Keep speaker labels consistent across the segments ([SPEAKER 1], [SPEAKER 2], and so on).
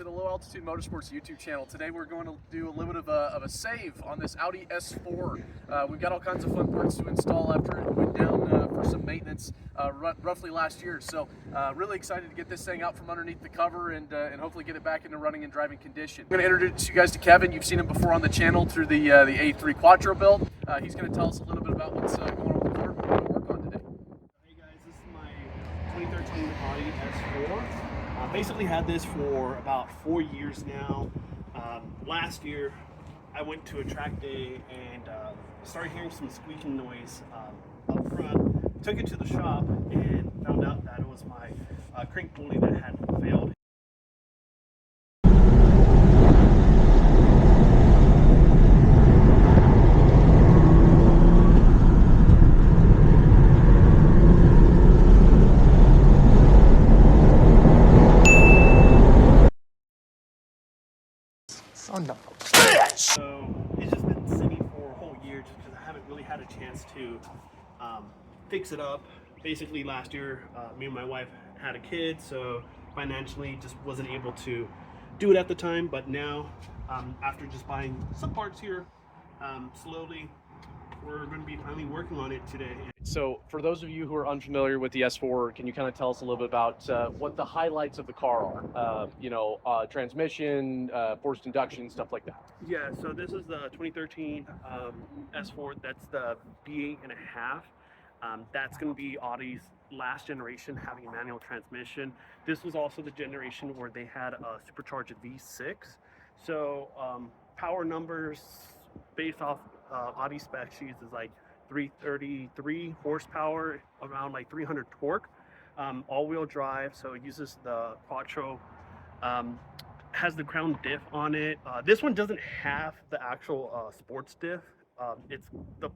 [SPEAKER 1] to the Low Altitude Motorsports YouTube channel. Today we're going to do a little bit of a save on this Audi S4. We've got all kinds of fun parts to install after it went down for some maintenance roughly last year. So really excited to get this thing out from underneath the cover and hopefully get it back into running and driving condition. I'm going to introduce you guys to Kevin. You've seen him before on the channel through the A3 Quattro build. He's going to tell us a little bit about what's going on with the car we're going to work on today.
[SPEAKER 2] Hey guys, this is my 2013 Audi S4. Basically had this for about 4 years now. Last year I went to a track day and started hearing some squeaking noise up front. Took it to the shop and found out that it was my crank pulley that had failed. So it's just been sitting for a whole year just because I haven't really had a chance to fix it up. Basically last year me and my wife had a kid, so financially just wasn't able to do it at the time, but now after just buying some parts here, slowly we're going to be finally working on it today.
[SPEAKER 1] So for those of you who are unfamiliar with the S4, can you kind of tell us a little bit about what the highlights of the car are? Transmission, forced induction, stuff like that.
[SPEAKER 2] Yeah, so this is the 2013 S4. That's the B8.5. That's going to be Audi's last generation having a manual transmission. This was also the generation where they had a supercharged V6. So power numbers based off Audi spec sheets is like 333 horsepower, around like 300 torque, all-wheel drive, so it uses the Quattro, has the crown diff on it. This one doesn't have the actual sports diff. It's the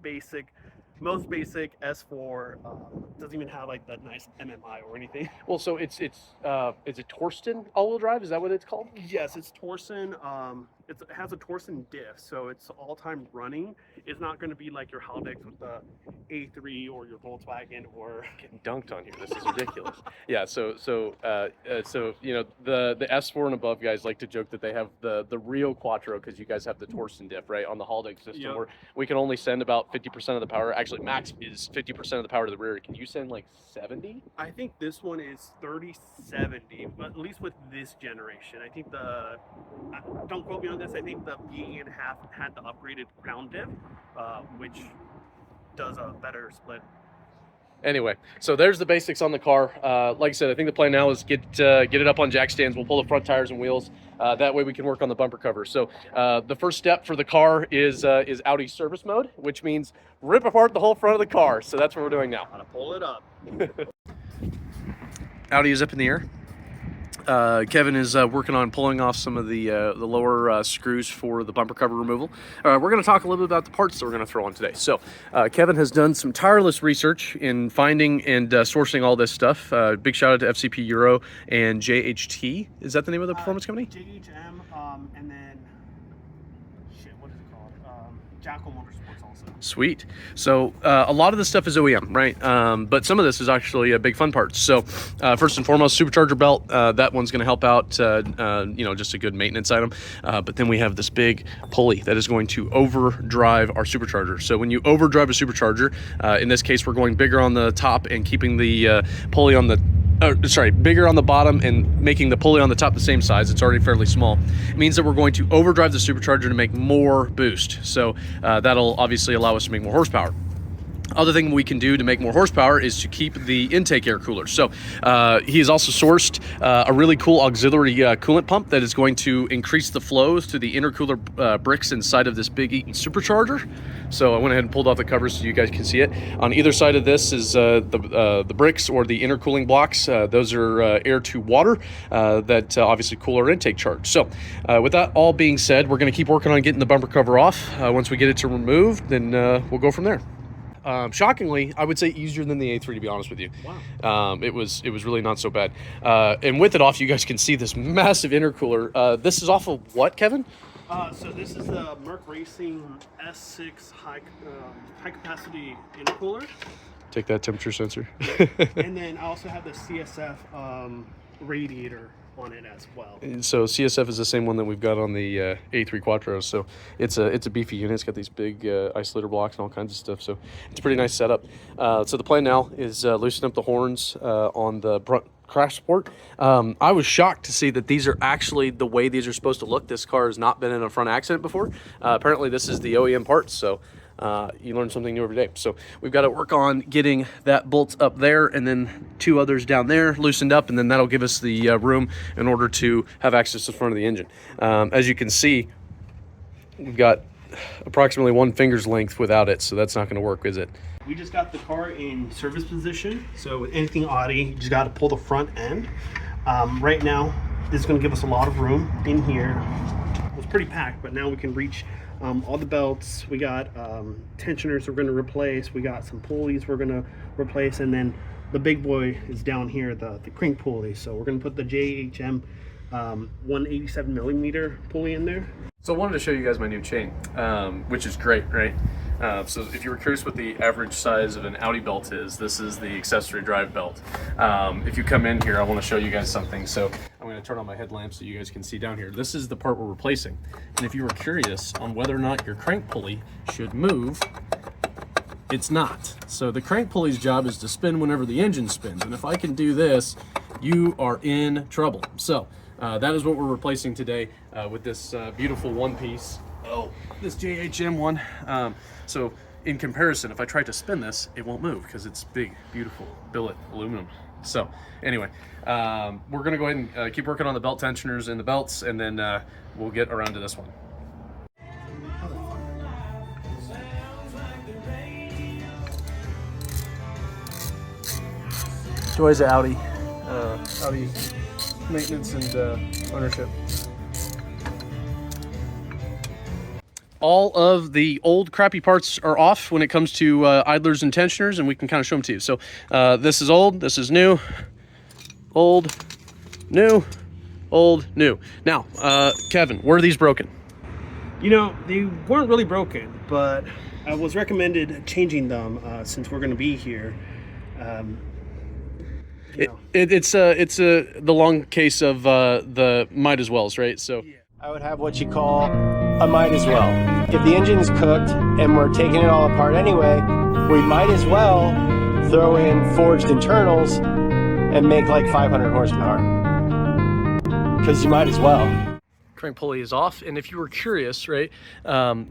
[SPEAKER 2] most basic S4. Doesn't even have like that nice MMI or anything.
[SPEAKER 1] Well, so is it Torsten all-wheel drive? Is that what it's called?
[SPEAKER 2] Yes, it's Torsen. It has a Torsen diff, so it's all-time running. It's not going to be like your Haldex with the A3 or your Volkswagen or
[SPEAKER 1] Getting dunked on here. This is ridiculous. Yeah. So the S4 and above guys like to joke that they have the real Quattro because you guys have the Torsen diff, right, on the Haldex system.
[SPEAKER 2] Yep.
[SPEAKER 1] Where we can only send about 50% of the power. Actually, max is 50% of the power to the rear. Can you send like 70?
[SPEAKER 2] I think this one is 30-70, but at least with this generation. I think don't quote me on this, I think the B8.5 had the upgraded crown diff, which does a better split.
[SPEAKER 1] Anyway, so there's the basics on the car. Like I said, I think the plan now is get it up on jack stands. We'll pull the front tires and wheels. That way we can work on the bumper cover. So the first step for the car is Audi service mode, which means rip apart the whole front of the car. So that's what we're doing now.
[SPEAKER 2] Gotta pull it up.
[SPEAKER 1] Audi is up in the air. Kevin is working on pulling off some of the lower screws for the bumper cover removal. We're going to talk a little bit about the parts that we're going to throw on today. So Kevin has done some tireless research in finding and sourcing all this stuff. Big shout out to FCP Euro and JHT. Is that the name of the performance company?
[SPEAKER 2] JHM, and then what is it called? Jackal Motorsports also.
[SPEAKER 1] Sweet. So a lot of this stuff is OEM, right? But some of this is actually a big fun parts. So first and foremost, supercharger belt. That one's going to help out, just a good maintenance item. But then we have this big pulley that is going to overdrive our supercharger. So when you overdrive a supercharger, in this case, we're going bigger on the top and keeping the pulley on the bigger on the bottom and making the pulley on the top the same size. It's already fairly small. It means that we're going to overdrive the supercharger to make more boost. So that'll obviously allow us to make more horsepower. Other thing we can do to make more horsepower is to keep the intake air cooler. So he has also sourced a really cool auxiliary coolant pump that is going to increase the flows to the intercooler bricks inside of this Big Eaton supercharger. So I went ahead and pulled off the covers so you guys can see it. On either side of this is the bricks or the intercooling blocks. Those are air to water that obviously cool our intake charge. So with that all being said, we're going to keep working on getting the bumper cover off. Once we get it to removed, then we'll go from there. Shockingly, I would say easier than the A3, to be honest with you.
[SPEAKER 2] Wow.
[SPEAKER 1] It was really not so bad. And with it off, you guys can see this massive intercooler. This is off of what, Kevin?
[SPEAKER 2] So this is the Merc Racing S6 high capacity intercooler.
[SPEAKER 1] Take that temperature sensor.
[SPEAKER 2] And then I also have the CSF radiator on it as well.
[SPEAKER 1] So CSF is the same one that we've got on the A3 Quattro. So it's a beefy unit. It's got these big isolator blocks and all kinds of stuff. So it's a pretty nice setup. So the plan now is loosen up the horns on the crash support. I was shocked to see that these are actually the way these are supposed to look. This car has not been in a front accident before. Apparently this is the OEM parts. So you learn something new every day. So we've got to work on getting that bolt up there and then 2 others down there loosened up, and then that'll give us the room in order to have access to the front of the engine. As you can see, we've got approximately 1 finger's length without it, so that's not going to work, is it?
[SPEAKER 2] We just got the car in service position, so with anything Audi, you just got to pull the front end. Right now, this is going to give us a lot of room in here. It was pretty packed, but now we can reach all the belts. We got tensioners we're going to replace. We got some pulleys we're going to replace, and then the big boy is down here, the crank pulley. So we're going to put the JHM 187 millimeter pulley in there.
[SPEAKER 1] So I wanted to show you guys my new chain, which is great, right? So if you were curious what the average size of an Audi belt is, this is the accessory drive belt. If you come in here, I want to show you guys something. So I'm going to turn on my headlamp so you guys can see down here. This is the part we're replacing. And if you were curious on whether or not your crank pulley should move, it's not. So the crank pulley's job is to spin whenever the engine spins. And if I can do this, you are in trouble. So that is what we're replacing today with this beautiful one piece. This JHM one. So in comparison, if I try to spin this, it won't move because it's big, beautiful billet aluminum. So anyway, we're gonna go ahead and keep working on the belt tensioners and the belts, and then we'll get around to this one. Joys of Audi, Audi maintenance and ownership. All of the old crappy parts are off when it comes to idlers and tensioners, and we can kind of show them to you. So this is old, this is new, old, new, old, new. Now, Kevin, were these broken?
[SPEAKER 2] You know, they weren't really broken, but I was recommended changing them since we're going to be here.
[SPEAKER 1] It's the long case of the might as wells, right? So
[SPEAKER 2] Yeah.
[SPEAKER 3] I would have what you call a might as well. If the engine is cooked and we're taking it all apart anyway, we might as well throw in forged internals and make like 500 horsepower. Because you might as well.
[SPEAKER 1] crank pulley is off, and if you were curious, right,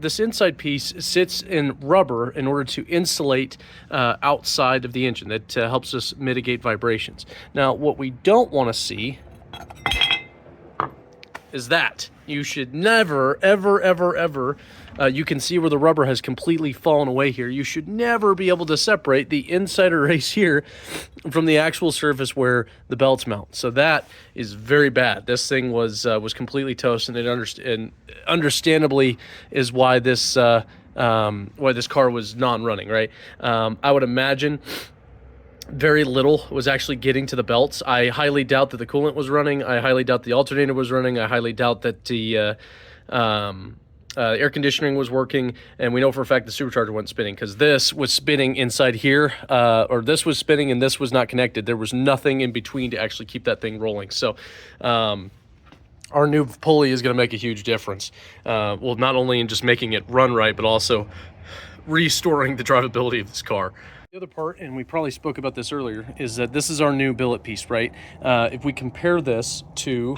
[SPEAKER 1] this inside piece sits in rubber in order to insulate outside of the engine. That helps us mitigate vibrations. Now, what we don't want to see is that. You should never, ever, ever, ever, you can see where the rubber has completely fallen away here. You should never be able to separate the inside erase here from the actual surface where the belts mount. So that is very bad. This thing was completely toast, and it understandably is why this car was non-running, right? I would imagine very little was actually getting to the belts. I highly doubt that the coolant was running. I highly doubt the alternator was running. I highly doubt that the air conditioning was working. And we know for a fact the supercharger wasn't spinning, because this was spinning inside here, or this was spinning and this was not connected. There was nothing in between to actually keep that thing rolling. So our new pulley is going to make a huge difference. Well, not only in just making it run right, but also restoring the drivability of this car. The other part, and we probably spoke about this earlier, is that this is our new billet piece, right? If we compare this to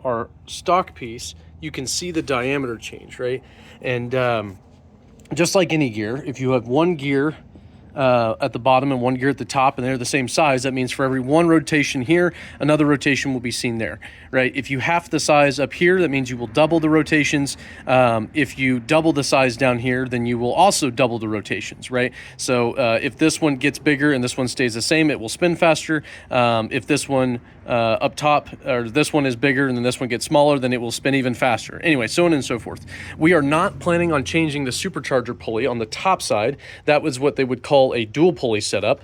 [SPEAKER 1] our stock piece, you can see the diameter change, right? And just like any gear, if you have one gear at the bottom and one gear at the top, and they're the same size, that means for every one rotation here, another rotation will be seen there, right? If you half the size up here, that means you will double the rotations. If you double the size down here, then you will also double the rotations, right? So if this one gets bigger and this one stays the same, it will spin faster. If this one up top, or this one is bigger and then this one gets smaller, then it will spin even faster. Anyway, so on and so forth. We are not planning on changing the supercharger pulley on the top side. That was what they would call a dual pulley setup.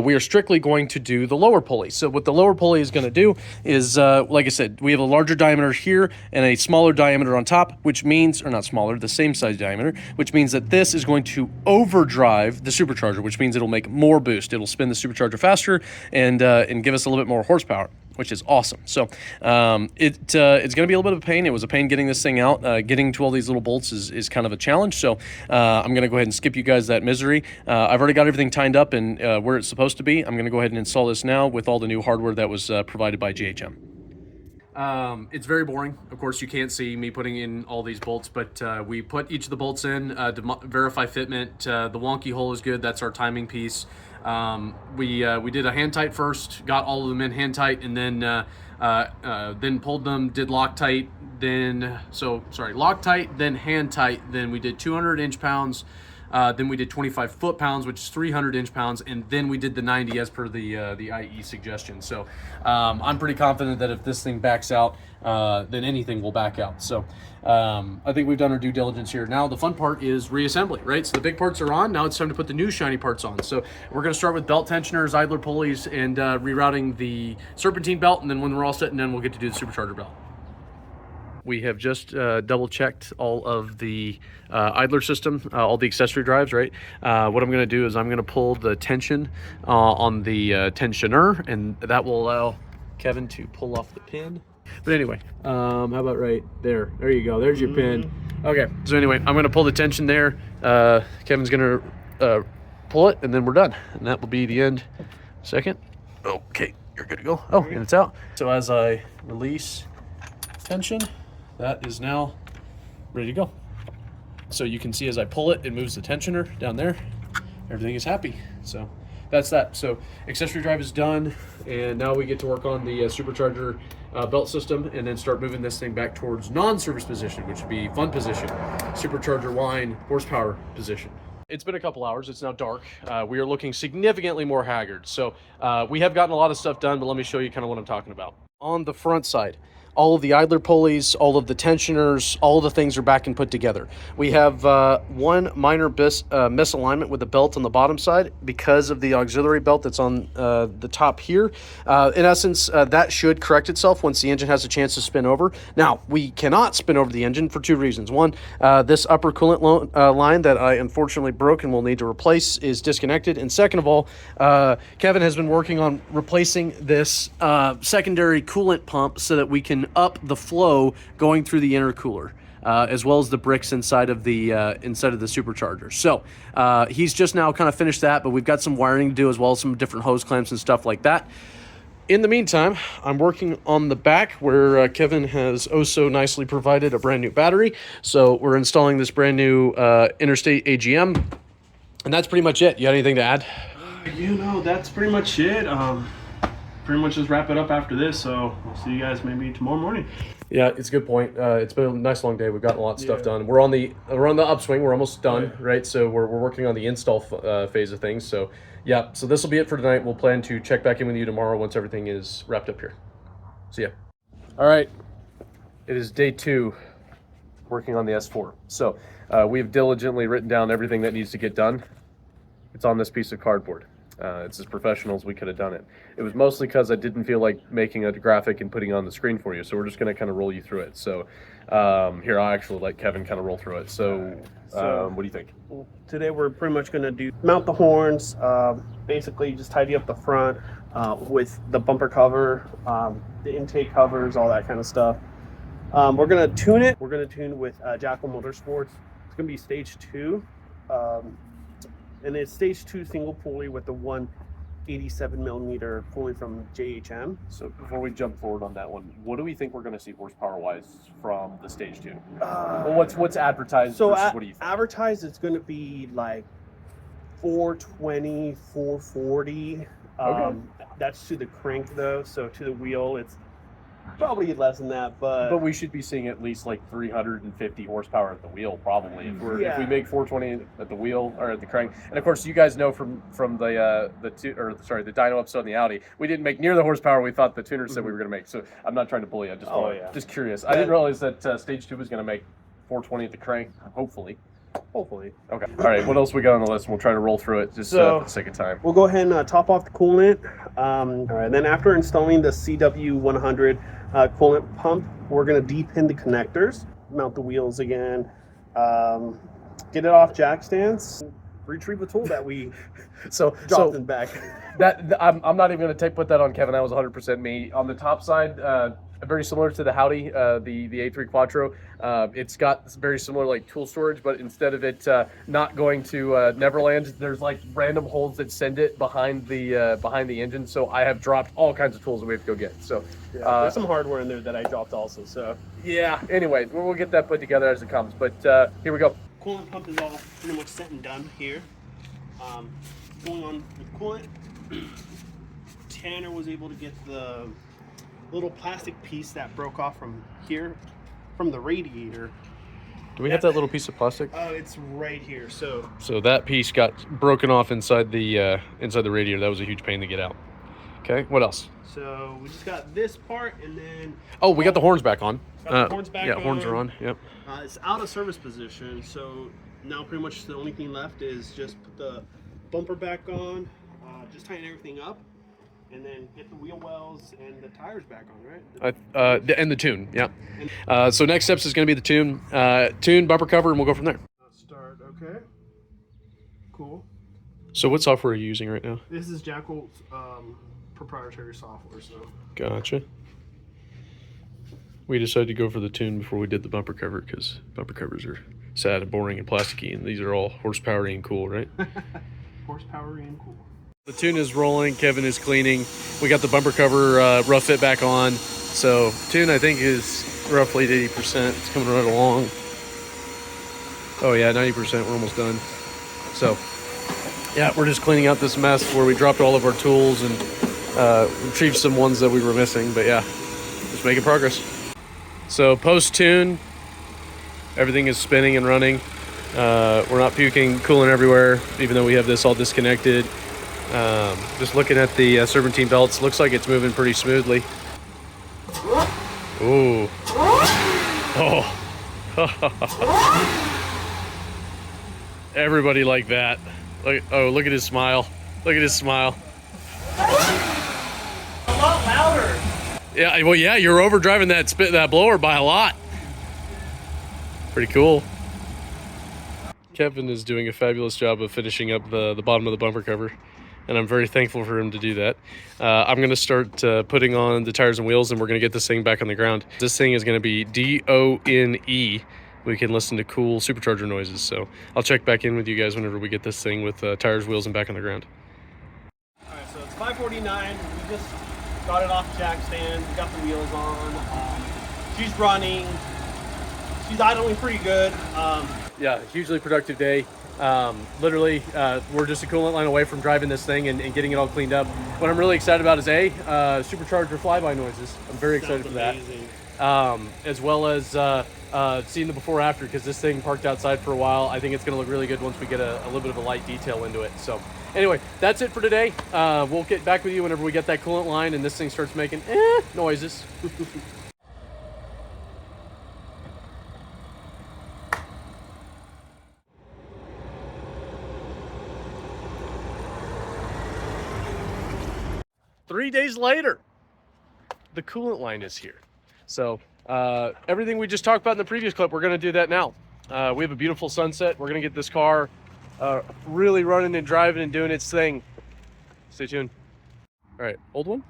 [SPEAKER 1] We are strictly going to do the lower pulley. So what the lower pulley is going to do is, like I said, we have a larger diameter here and a smaller diameter on top, which means, or not smaller, the same size diameter, which means that this is going to overdrive the supercharger, which means it'll make more boost. It'll spin the supercharger faster and give us a little bit more horsepower. which is awesome. So it's going to be a little bit of a pain. It was a pain getting this thing out. Getting to all these little bolts is kind of a challenge. So I'm going to go ahead and skip you guys that misery. I've already got everything tied up and where it's supposed to be. I'm going to go ahead and install this now with all the new hardware that was provided by GHM. It's very boring. Of course, you can't see me putting in all these bolts, but we put each of the bolts in to verify fitment. The wonky hole is good. That's our timing piece. We did a hand tight first, got all of them in hand tight, and then pulled them, did Loctite, Loctite, then hand tight, then we did 200 inch-pounds, then we did 25 foot-pounds, which is 300 inch-pounds, and then we did the 90 as per the IE suggestion. So I'm pretty confident that if this thing backs out, then anything will back out. So I think we've done our due diligence here. Now the fun part is reassembly, right? So the big parts are on. Now it's time to put the new shiny parts on. So we're going to start with belt tensioners, idler pulleys, and rerouting the serpentine belt, and then when we're all set and done, we'll get to do the supercharger belt. We have just double checked all of the idler system, all the accessory drives, right? What I'm going to do is I'm going to pull the tension on the tensioner, and that will allow Kevin to pull off the pin. But anyway, how about right there? There you go. There's your pin. Okay, so anyway, I'm going to pull the tension there. Kevin's going to pull it, and then we're done. And that will be the end. Second. Okay, you're good to go. Oh, and it's out. So as I release tension, that is now ready to go. So you can see as I pull it, it moves the tensioner down there. Everything is happy. So that's that. So accessory drive is done, and now we get to work on the supercharger belt system, and then start moving this thing back towards non-service position, which would be fun position, supercharger line, horsepower position. It's been a couple hours. It's now dark. We are looking significantly more haggard. So we have gotten a lot of stuff done, but let me show you kind of what I'm talking about. On the front side, all of the idler pulleys, all of the tensioners, all of the things are back and put together. We have one minor misalignment with the belt on the bottom side because of the auxiliary belt that's on the top here. In essence, that should correct itself once the engine has a chance to spin over. Now, we cannot spin over the engine for two reasons. One, this upper coolant line that I unfortunately broke and will need to replace is disconnected. And second of all, Kevin has been working on replacing this secondary coolant pump so that we can up the flow going through the intercooler, as well as the bricks inside of the supercharger. So he's just now kind of finished that, but we've got some wiring to do as well as some different hose clamps and stuff like that. In the meantime, I'm working on the back where Kevin has oh so nicely provided a brand new battery. So we're installing this brand new Interstate AGM, and that's pretty much it. You got anything to add?
[SPEAKER 2] That's pretty much it. Pretty much just wrap it up after this, so we'll see you guys maybe tomorrow morning.
[SPEAKER 1] Yeah, it's a good point. It's been a nice long day. We've gotten a lot of stuff done. We're on the upswing. We're almost done, right? So we're working on the install phase of things. So yeah, so this will be it for tonight. We'll plan to check back in with you tomorrow once everything is wrapped up here. See ya. All right, it is day 2 working on the S4. So we've diligently written down everything that needs to get done. It's on this piece of cardboard. It's as professional as we could have done it. It was mostly because I didn't feel like making a graphic and putting it on the screen for you, so we're just going to kind of roll you through it. So here, I'll actually let Kevin kind of roll through it. So what do you think?
[SPEAKER 2] Today we're pretty much going to mount the horns, basically just tidy up the front with the bumper cover, the intake covers, all that kind of stuff. We're going to tune it. We're going to tune with Jackal Motorsports. It's going to be stage 2. And it's stage 2 single pulley with the 187 millimeter pulley from JHM.
[SPEAKER 1] So before we jump forward on that one, what do we think we're going to see horsepower-wise from the stage 2? Well, what's advertised?
[SPEAKER 2] So
[SPEAKER 1] what do you think?
[SPEAKER 2] Advertised, it's going to be like 420, 440.
[SPEAKER 1] Okay.
[SPEAKER 2] That's to the crank though. So to the wheel, it's probably less than that, but
[SPEAKER 1] we should be seeing at least like 350 horsepower at the wheel, probably. If we make 420 at the wheel or at the crank, and of course you guys know from the dyno episode on the Audi, we didn't make near the horsepower we thought the tuner said we were going to make. So I'm not trying to bully. I just just curious. I didn't realize that stage 2 was going to make 420 at the crank. Hopefully.
[SPEAKER 2] Hopefully.
[SPEAKER 1] Okay. All right. What else we got on the list? We'll try to roll through it just for the sake of time.
[SPEAKER 2] We'll go ahead and top off the coolant. All right. Then after installing the CW100 coolant pump, we're going to depin the connectors, mount the wheels again, get it off jack stands, retrieve a tool that we
[SPEAKER 1] So
[SPEAKER 2] dropped in back.
[SPEAKER 1] I'm not even going to put that on Kevin. That was 100% me. On the top side, very similar to the Audi, the A3 Quattro. It's got very similar like tool storage, but instead of it not going to Neverland, there's like random holes that send it behind the engine. So I have dropped all kinds of tools that we have to go get. So
[SPEAKER 2] Yeah, there's some hardware in there that I dropped also. So
[SPEAKER 1] yeah. Anyway, we'll get that put together as it comes. But here we go.
[SPEAKER 2] coolant pump is all pretty much set and done here. Going on with coolant, Tanner was able to get the little plastic piece that broke off from here, from the radiator.
[SPEAKER 1] Do we have that little piece of plastic?
[SPEAKER 2] Oh, it's right here. So
[SPEAKER 1] that piece got broken off inside the radiator. That was a huge pain to get out. Okay, what else?
[SPEAKER 2] So we just got this part, and then
[SPEAKER 1] we got the horns back on.
[SPEAKER 2] got the horns back
[SPEAKER 1] yeah,
[SPEAKER 2] on.
[SPEAKER 1] horns are on. Yep.
[SPEAKER 2] It's out of service position, so now pretty much the only thing left is just put the bumper back on, just tighten everything up, and then get the wheel wells and the tires back on, right?
[SPEAKER 1] And the tune, yeah. So next steps is going to be the tune, bumper cover, and we'll go from there.
[SPEAKER 2] Start, okay. Cool.
[SPEAKER 1] So what software are you using right now?
[SPEAKER 2] This is Jackal's proprietary software, so.
[SPEAKER 1] Gotcha. We decided to go for the tune before we did the bumper cover because bumper covers are sad and boring and plasticky, and these are all horsepower and cool, right?
[SPEAKER 2] Horsepower and cool.
[SPEAKER 1] The tune is rolling. Kevin is cleaning. We got the bumper cover rough fit back on. So tune, I think, is roughly at 80%. It's coming right along. Oh yeah, 90%. We're almost done. So yeah, we're just cleaning out this mess where we dropped all of our tools and retrieved some ones that we were missing. But yeah, just making progress. So post tune, everything is spinning and running. We're not puking coolant everywhere, even though we have this all disconnected. Just looking at the serpentine belts, looks like it's moving pretty smoothly. Ooh. Oh. Everybody like that. Look at his smile. Look at his smile.
[SPEAKER 2] A lot louder.
[SPEAKER 1] Yeah, well, yeah, you're overdriving that blower by a lot. Pretty cool. Kevin is doing a fabulous job of finishing up the bottom of the bumper cover, and I'm very thankful for him to do that. I'm going to start putting on the tires and wheels, and we're going to get this thing back on the ground. This thing is going to be D-O-N-E. We can listen to cool supercharger noises, so I'll check back in with you guys whenever we get this thing with tires, wheels, and back on the ground.
[SPEAKER 2] All right, so it's 5:49. We just got it off the jack stand. We got the wheels on. She's running. She's idling pretty good.
[SPEAKER 1] Yeah, hugely productive day. Literally, we're just a coolant line away from driving this thing and getting it all cleaned up. What I'm really excited about is supercharger flyby noises. I'm very excited for that. As well as seeing the before after, because this thing parked outside for a while. I think it's going to look really good once we get a little bit of a light detail into it. So anyway, that's it for today. We'll get back with you whenever we get that coolant line and this thing starts making noises. Three days later, the coolant line is here. So everything we just talked about in the previous clip, we're going to do that now. We have a beautiful sunset. We're going to get this car really running and driving and doing its thing. Stay tuned. All right, old one,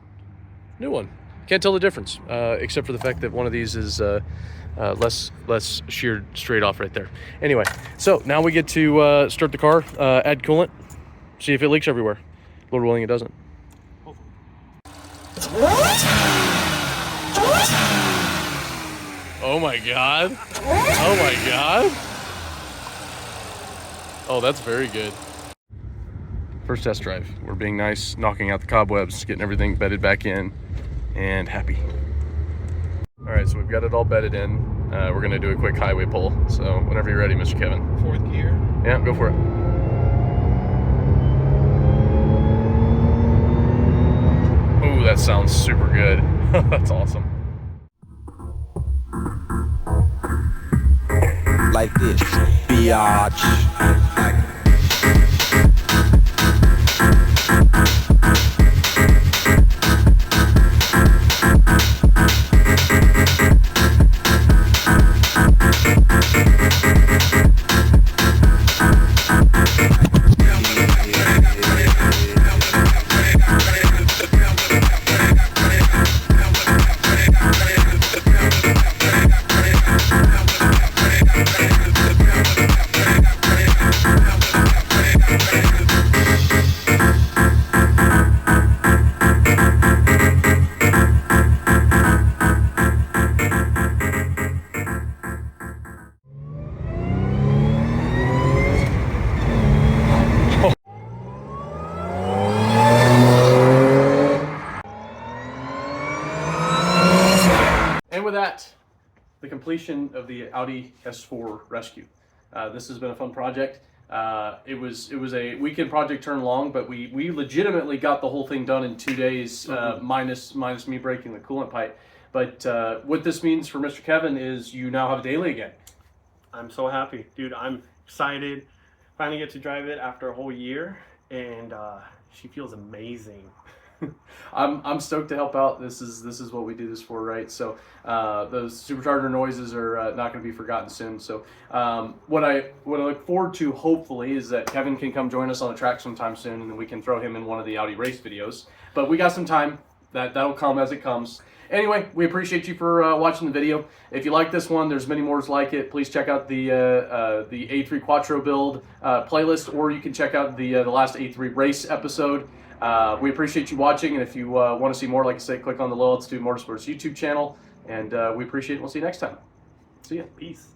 [SPEAKER 1] new one. Can't tell the difference, except for the fact that one of these is less sheared straight off right there. Anyway, so now we get to start the car, add coolant, see if it leaks everywhere. Lord willing, it doesn't. Oh my God. Oh my God. Oh, that's very good. First test drive. We're being nice, knocking out the cobwebs, getting everything bedded back in, and happy. All right, so we've got it all bedded in. We're gonna do a quick highway pull. So whenever you're ready, Mr. Kevin.
[SPEAKER 2] Fourth gear.
[SPEAKER 1] Yeah, go for it. Ooh, that sounds super good. That's awesome.
[SPEAKER 4] Like this, biatch.
[SPEAKER 1] that, the completion of the Audi S4 rescue. This has been a fun project. It was a weekend project turned long, but we legitimately got the whole thing done in 2 days, minus me breaking the coolant pipe. But what this means for Mr. Kevin is you now have a daily again.
[SPEAKER 2] I'm so happy, dude. I'm excited. Finally get to drive it after a whole year, and she feels amazing.
[SPEAKER 1] I'm stoked to help out. This is what we do this for, right? So those supercharger noises are not going to be forgotten soon. So what I look forward to, hopefully, is that Kevin can come join us on the track sometime soon, and then we can throw him in one of the Audi race videos. But we got some time. That'll come as it comes. Anyway, we appreciate you for watching the video. If you like this one, there's many more like it. Please check out the A3 Quattro build playlist, or you can check out the last A3 race episode. We appreciate you watching, and if you want to see more, like I said, click on the Let's Do Motorsports YouTube channel, and we appreciate it. We'll see you next time. See ya.
[SPEAKER 2] Peace.